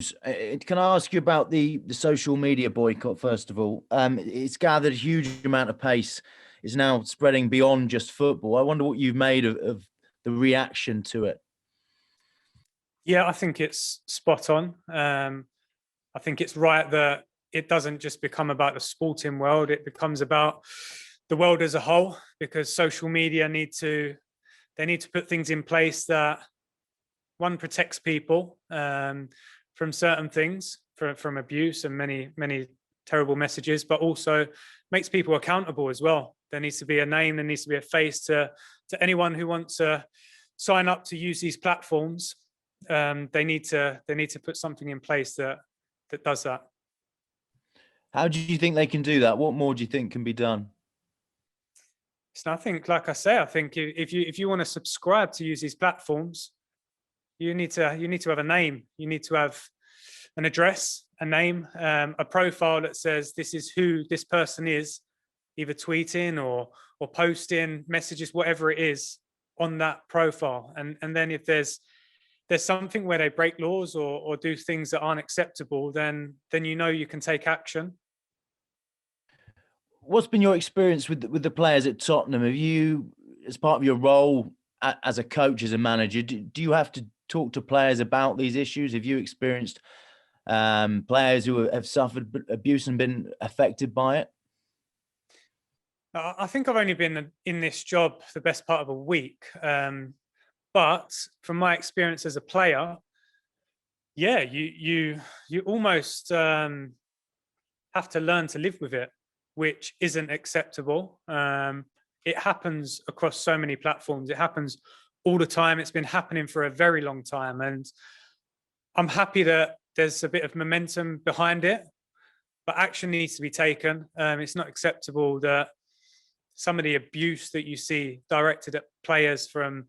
Can I ask you about the social media boycott first of all? It's gathered a huge amount of pace. It's now spreading beyond just football. I wonder what you've made of the reaction to it. Yeah, I think it's spot on. I think it's right that it doesn't just become about the sporting world; it becomes about the world as a whole. Because social media they need to put things in place that one protects people from certain things, from abuse and many terrible messages, but also makes people accountable as well. There needs to be a name, there needs to be a face to anyone who wants to sign up to use these platforms. They need to put something in place that does that. How do you think they can do that? What more do you think can be done? So I think, like I say, I think if you want to subscribe to use these platforms, you need to have a name. You need to have an address, a name, a profile that says this is who this person is, either tweeting or posting messages, whatever it is, on that profile. And then if there's something where they break laws or do things that aren't acceptable, then you can take action. What's been your experience with the players at Tottenham? Have you, as part of your role as a coach, as a manager, do you have to talk to players about these issues? Have you experienced players who have suffered abuse and been affected by it? I think I've only been in this job the best part of a week, but from my experience as a player, yeah, you almost have to learn to live with it, which isn't acceptable. It happens across so many platforms. It happens all the time. It's been happening for a very long time, and I'm happy that there's a bit of momentum behind it, but action needs to be taken. It's not acceptable that some of the abuse that you see directed at players from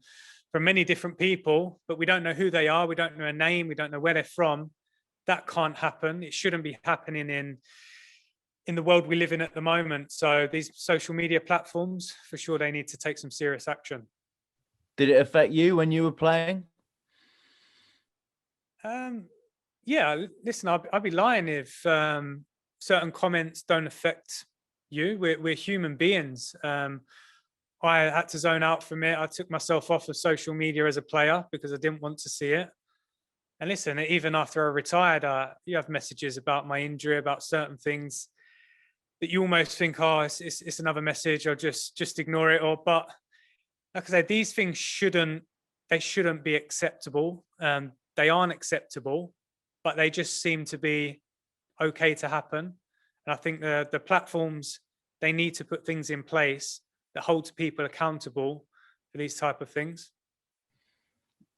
many different people, but we don't know who they are, we don't know a name, we don't know where they're from. That can't happen. It shouldn't be happening in the world we live in at the moment. So these social media platforms, for sure, they need to take some serious action. Did it affect you when you were playing? Yeah, listen, I'd be lying if certain comments don't affect you. We're human beings. I had to zone out from it. I took myself off of social media as a player because I didn't want to see it. And listen, even after I retired, you have messages about my injury, about certain things that you almost think, oh, it's another message, or just ignore it. But like I said, these things shouldn't be acceptable. They aren't acceptable, but they just seem to be okay to happen. And I think the platforms, they need to put things in place that holds people accountable for these type of things.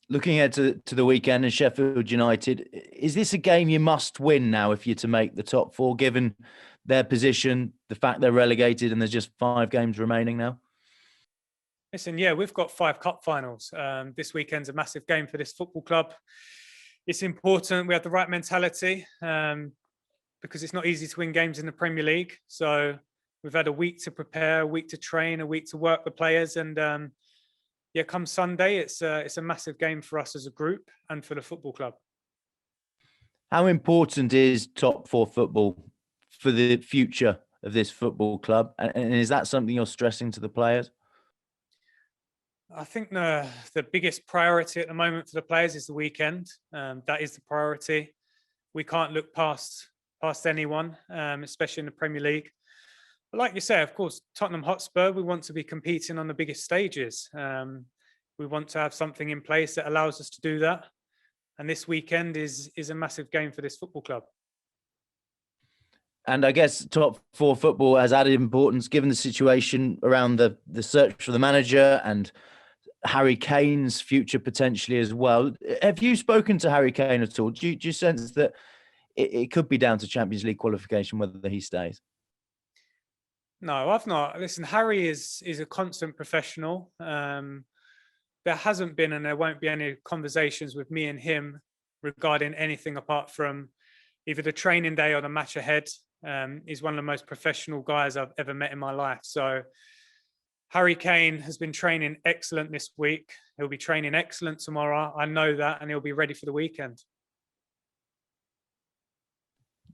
Looking ahead to the weekend and Sheffield United, is this a game you must win now if you're to make the top four, given their position, the fact they're relegated and there's just 5 games remaining now? Listen, yeah, we've got 5 cup finals. This weekend's a massive game for this football club. It's important we have the right mentality because it's not easy to win games in the Premier League. So we've had a week to prepare, a week to train, a week to work the players, and yeah, come Sunday, it's a massive game for us as a group and for the football club. How important is top 4 football for the future of this football club? And is that something you're stressing to the players? I think the biggest priority at the moment for the players is the weekend. That is the priority. We can't look past anyone, especially in the Premier League. But like you say, of course, Tottenham Hotspur, we want to be competing on the biggest stages. We want to have something in place that allows us to do that. And this weekend is a massive game for this football club. And I guess top 4 football has added importance given the situation around the search for the manager and Harry Kane's future potentially as well. Have you spoken to Harry Kane at all? Do you sense that it could be down to Champions League qualification whether he stays? No, I've not. Listen, Harry is a constant professional. There hasn't been and there won't be any conversations with me and him regarding anything apart from either the training day or the match ahead. He's one of the most professional guys I've ever met in my life. So Harry Kane has been training excellent this week. He'll be training excellent tomorrow. I know that, and he'll be ready for the weekend.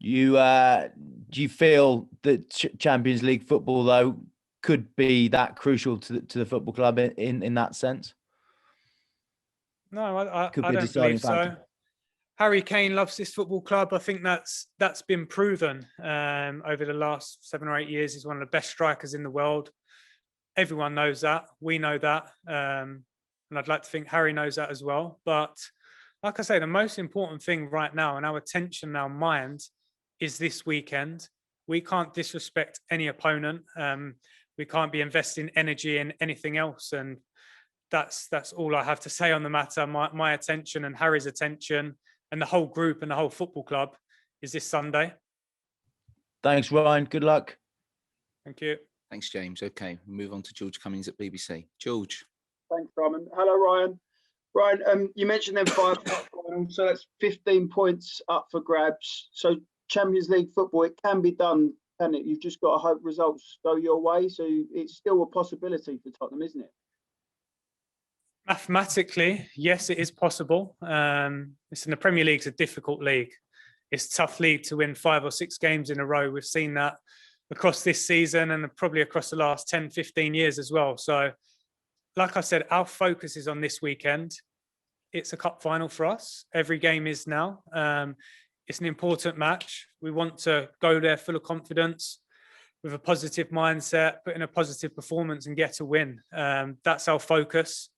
Do you feel that Champions League football though could be that crucial to the football club in that sense? No, Could I be a don't deciding believe so. factor. Harry Kane loves this football club. I think that's been proven over the last 7 or 8 years. He's one of the best strikers in the world. Everyone knows that. We know that. And I'd like to think Harry knows that as well. But like I say, the most important thing right now, and our attention and our mind, is this weekend. We can't disrespect any opponent. We can't be investing energy in anything else. And that's all I have to say on the matter. My attention and Harry's attention and the whole group and the whole football club is this Sunday. Thanks, Ryan. Good luck. Thank you. Thanks, James. Okay, we'll move on to George Cummings at BBC. George. Thanks, Simon. Hello, Ryan. Ryan, you mentioned them 5 finals, so that's 15 points up for grabs. So Champions League football, it can be done, can it? You've just got to hope results go your way. So it's still a possibility for Tottenham, isn't it? Mathematically, yes, it is possible. Listen, the Premier League's a difficult league. It's a tough league to win 5 or 6 games in a row. We've seen that across this season and probably across the last 10, 15 years as well. So, like I said, our focus is on this weekend. It's a cup final for us. Every game is now. It's an important match. We want to go there full of confidence, with a positive mindset, put in a positive performance and get a win. That's our focus.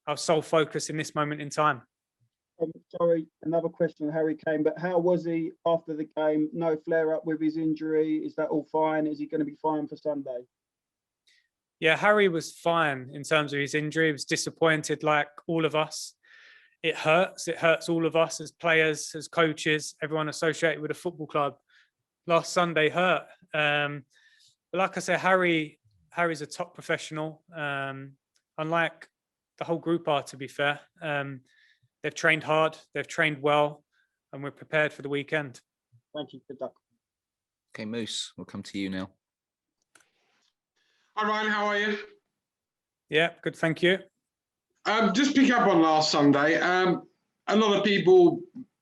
Our sole focus in this moment in time. Sorry, another question on Harry Kane, but how was he after the game? No flare up with his injury. Is that all fine? Is he going to be fine for Sunday? Yeah, Harry was fine in terms of his injury. He was disappointed like all of us. It hurts. It hurts all of us as players, as coaches, everyone associated with a football club. Last Sunday hurt. But like I said, Harry's a top professional. Unlike the whole group are, to be fair. They've trained hard, they've trained well, and we're prepared for the weekend. Thank you. Good luck. Okay, Moose, we'll come to you now. Hi, Ryan, how are you? Yeah, good, thank you. Just pick up on last Sunday. A lot of people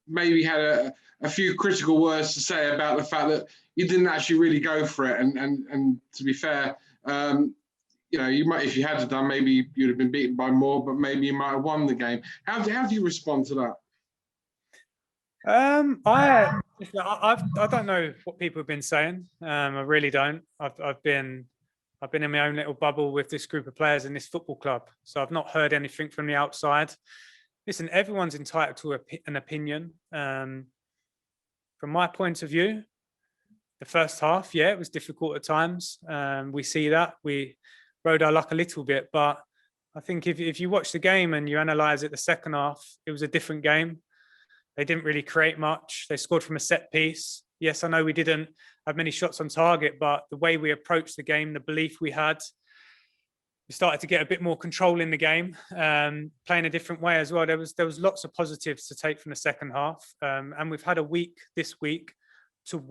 maybe had a few critical words to say about the fact that you didn't actually really go for it. And to be fair, you might, if you had done, maybe you'd have been beaten by more, but maybe you might have won the game. How do you respond to that? I don't know what people have been saying. I really don't. I've been in my own little bubble with this group of players in this football club, so I've not heard anything from the outside. Listen, everyone's entitled to an opinion. From my point of view, the first half, yeah, it was difficult at times. We see that. We rode our luck a little bit, but I think if you watch the game and you analyse it, the second half, it was a different game. They didn't really create much. They scored from a set piece. Yes, I know we didn't have many shots on target, but the way we approached the game, the belief we had, we started to get a bit more control in the game, playing a different way as well. There was lots of positives to take from the second half, and we've had a week this week to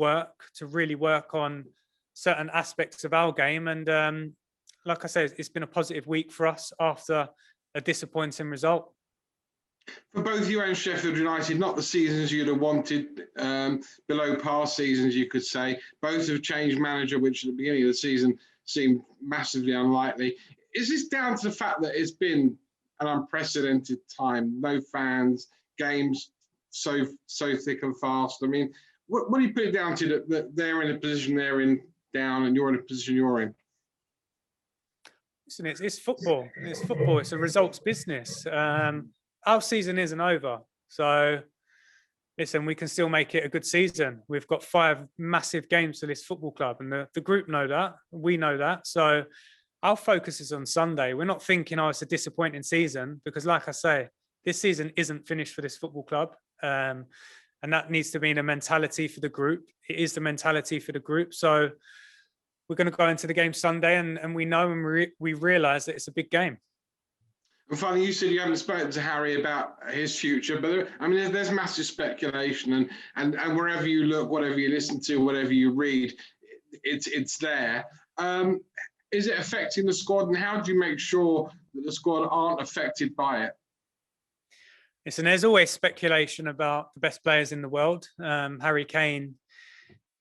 really work on certain aspects of our game. And like I said, it's been a positive week for us after a disappointing result. For both you and Sheffield United, not the seasons you'd have wanted, below past seasons, you could say. Both have changed manager, which at the beginning of the season seemed massively unlikely. Is this down to the fact that it's been an unprecedented time? No fans, games so thick and fast. I mean, what do you put it down to that they're in a position they're in down and you're in a position you're in? Listen, it's football. It's football. It's a results business. Our season isn't over. So, listen, we can still make it a good season. We've got 5 massive games for this football club, and the group know that. We know that. So, our focus is on Sunday. We're not thinking, it's a disappointing season, because, like I say, this season isn't finished for this football club. And that needs to be the mentality for the group. It is the mentality for the group. So, we're going to go into the game Sunday, and we know and we realise that it's a big game. And finally, you said you haven't spoken to Harry about his future, but I mean, there's massive speculation, and wherever you look, whatever you listen to, whatever you read, it's there. Is it affecting the squad, and how do you make sure that the squad aren't affected by it? Listen, there's always speculation about the best players in the world. Harry Kane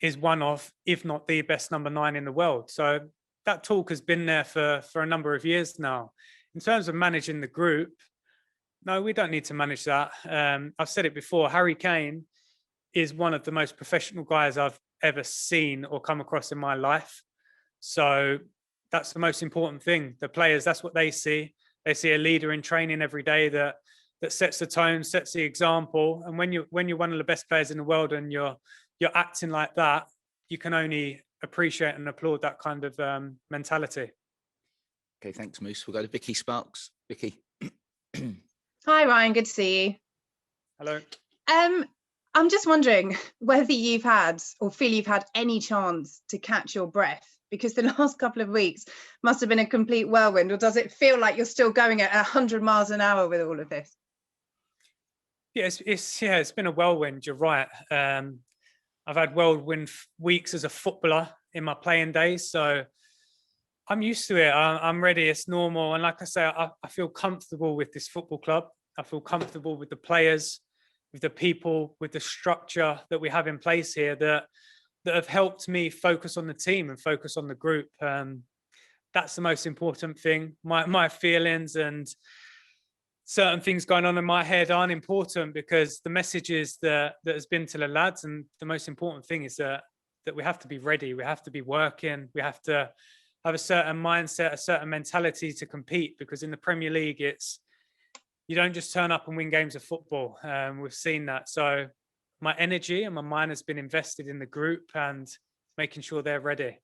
is one of, if not the best number 9 in the world. So that talk has been there for a number of years now. In terms of managing the group, no, we don't need to manage that. I've said it before, Harry Kane is one of the most professional guys I've ever seen or come across in my life. So that's the most important thing. The players, that's what they see. They see a leader in training every day that sets the tone, sets the example. And when you're one of the best players in the world and you're acting like that, you can only appreciate and applaud that kind of mentality. Okay, thanks, Moose. We'll go to Vicky Sparks. Vicky. Hi, Ryan. Good to see you. Hello. I'm just wondering whether you've had or feel you've had any chance to catch your breath, because the last couple of weeks must have been a complete whirlwind, or does it feel like you're still going at 100 miles an hour with all of this? Yeah, it's been a whirlwind. You're right. I've had whirlwind weeks as a footballer in my playing days, so I'm used to it. I'm ready. It's normal. And like I say, I feel comfortable with this football club. I feel comfortable with the players, with the people, with the structure that we have in place here that have helped me focus on the team and focus on the group. That's the most important thing. My feelings and certain things going on in my head aren't important, because the messages that has been to the lads, and the most important thing is that we have to be ready. We have to be working. We have to have a certain mindset, a certain mentality to compete, because in the Premier League, you don't just turn up and win games of football. We've seen that. So my energy and my mind has been invested in the group and making sure they're ready.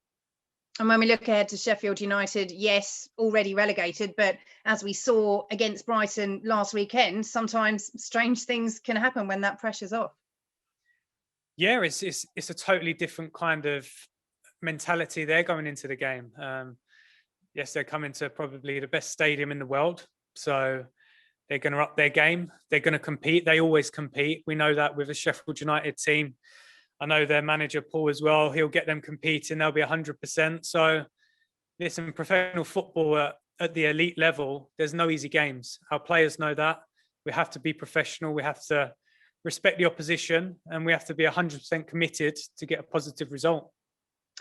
And when we look ahead to Sheffield United, yes, already relegated, but as we saw against Brighton last weekend, sometimes strange things can happen when that pressure's off. Yeah, it's a totally different kind of mentality they're going into the game. Yes, they're coming to probably the best stadium in the world, so they're going to up their game. They're going to compete. They always compete. We know that with a Sheffield United team. I know their manager, Paul, as well. He'll get them competing. They'll be 100%. So listen, professional football at the elite level, there's no easy games. Our players know that. We have to be professional. We have to respect the opposition, and we have to be 100% committed to get a positive result.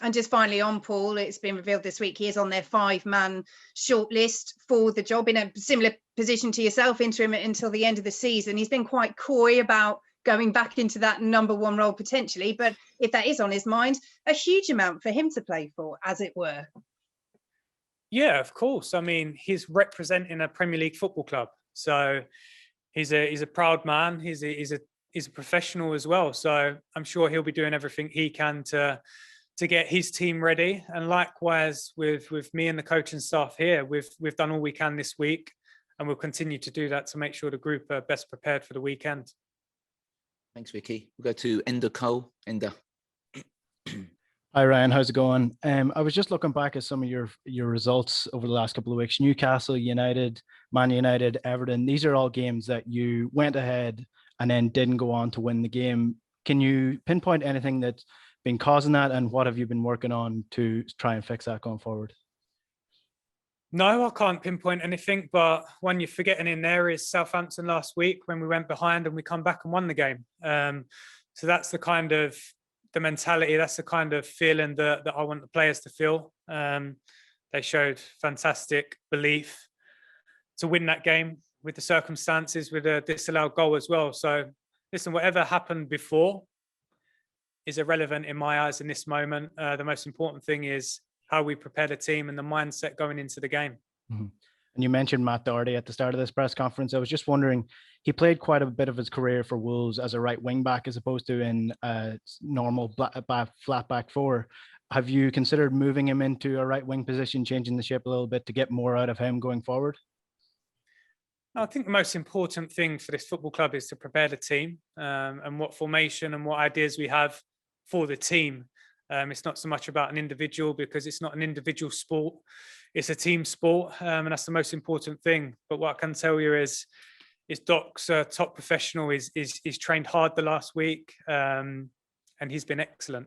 And just finally on Paul, it's been revealed this week he is on their 5-man shortlist for the job, in a similar position to yourself, interim until the end of the season. He's been quite coy about going back into that number 1 role potentially, but if that is on his mind, a huge amount for him to play for, as it were. Yeah, of course. I mean, he's representing a Premier League football club, so he's a proud man. He's a professional as well. So I'm sure he'll be doing everything he can to get his team ready. And likewise with me and the coaching staff here, we've done all we can this week, and we'll continue to do that to make sure the group are best prepared for the weekend. Thanks, Vicky. We'll go to Enda Cole. Enda. Hi Ryan, how's it going? I was just looking back at some of your results over the last couple of weeks. Newcastle United, Man United, Everton. These are all games that you went ahead and then didn't go on to win the game. Can you pinpoint anything that's been causing that, and what have you been working on to try and fix that going forward? No, I can't pinpoint anything, but one you're forgetting in there is Southampton last week when we went behind and we come back and won the game. So that's the kind of the mentality, that's the kind of feeling that I want the players to feel. They showed fantastic belief to win that game with the circumstances, with a disallowed goal as well. So listen, whatever happened before is irrelevant in my eyes in this moment. The most important thing is how we prepare the team and the mindset going into the game. Mm-hmm. And you mentioned Matt Doherty at the start of this press conference. I was just wondering, he played quite a bit of his career for Wolves as a right wing back as opposed to in a normal flat back 4. Have you considered moving him into a right wing position, changing the shape a little bit to get more out of him going forward? I think the most important thing for this football club is to prepare the team and what formation and what ideas we have for the team. It's not so much about an individual, because it's not an individual sport. It's a team sport, and that's the most important thing. But what I can tell you is Doc's top professional. He's trained hard the last week, and he's been excellent.